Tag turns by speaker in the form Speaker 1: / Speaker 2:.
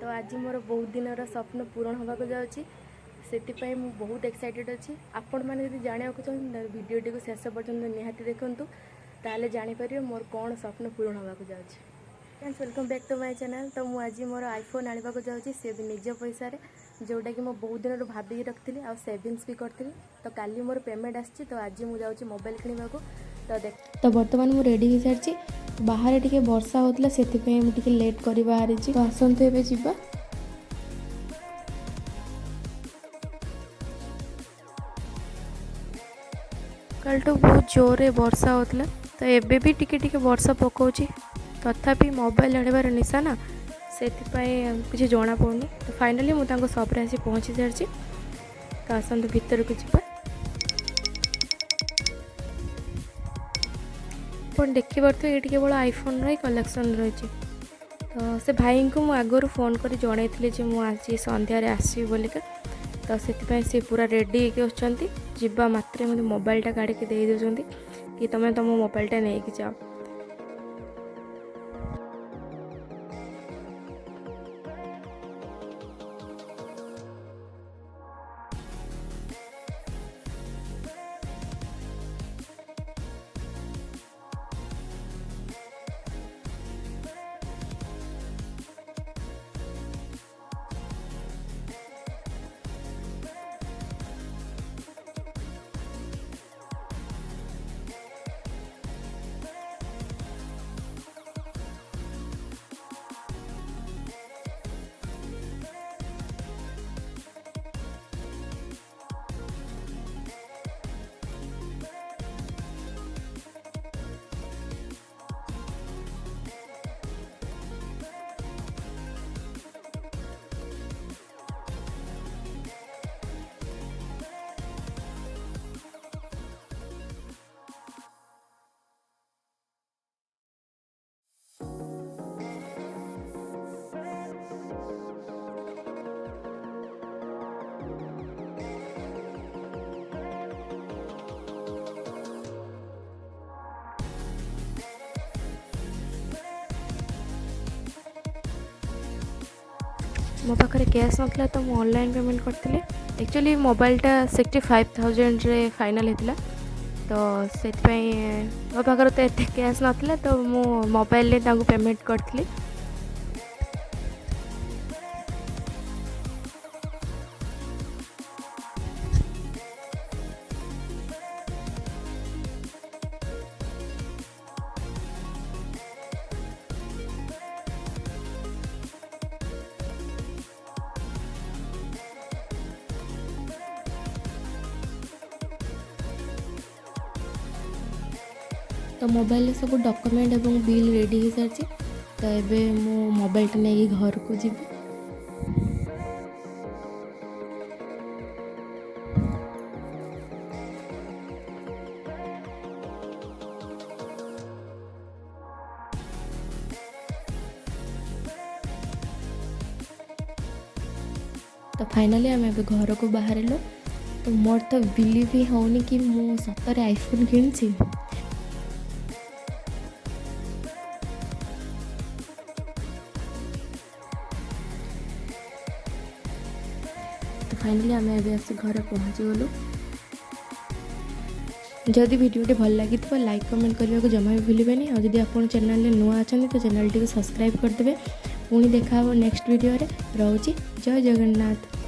Speaker 1: तो आज मोर बहुत दिन स्वप्न पूरण होगा जाऊँगी से बहुत एक्साइटेड अच्छी। आपण मैंने यदि जाना चाहते भिडटी को शेष पर्यटन निहाती देखूँ ताले जापर मोर कौन स्वप्न पूरण होगा जाऊँगी। Friends welcome back to my channel. तो मुझे आज मोर आईफोन आने को जाऊँगी सी भी निज पैसा जोटा कि मुझे बहुत दिन भाविकी रखी आ सेविंग्स भी करी। तो काली मोर पेमेंट आसी तो आज मुझे मोबाइल किणवा तो देख तो बर्तमान मुझे रेडी हो सारी बाहर टिके वर्षा होता से लेट कर बाहरी तो आसतु ए जा कल तो बहुत जोर वर्षा होता तो एबे भी टिके टिके वर्षा पकाउछ तथापि मोबाइल आनिबार निशा ना से किसी जना पड़नी। तो फाइनली मुझे सप्रे आसी पहुँची सारी तो आसतु भीतर को जा देखी पार्थ ये केवल आईफोन रही कलेक्शन रही। तो से भाई को मुझे आगुरी फोन कर जन मुझे संध्यारे आसबी बोलिका तो से पूरा रेडी होगा मात्रे मतलब मोबाइलटा काढ़ी दे दौरान कि तुम तुम मोबाइलटा नहीं जाओ। मो पाखे कैश ना तो मुझे ऑनलाइन पेमेंट करती। एक्चुअली मोबाइलटा 65,000 फाइनल होता तो से मो पाखे तो एत कैश ना तो मु मोबाइल पेमेंट करी। तो मोबाइल सब डॉक्यूमेंट एवं बिल रेडी हो सारी तो ये मो मोबाइल नहीं घर को जी। तो फाइनली आम घर को बाहर तो मोर तो बिलीव ही होनी कि मु सतरे आईफोन किणी। तो फाइनली आम आसी घर पहुँची गलु। जदि वीडियो भल लगी तो लाइक कमेंट करने को जमा भी भूलें और जब आप चैनल नुआ अच्छा तो चैनल टी सब्सक्राइब करदे। पुणी देखा नेक्स्ट वीडियो रे। रोची जय जगन्नाथ।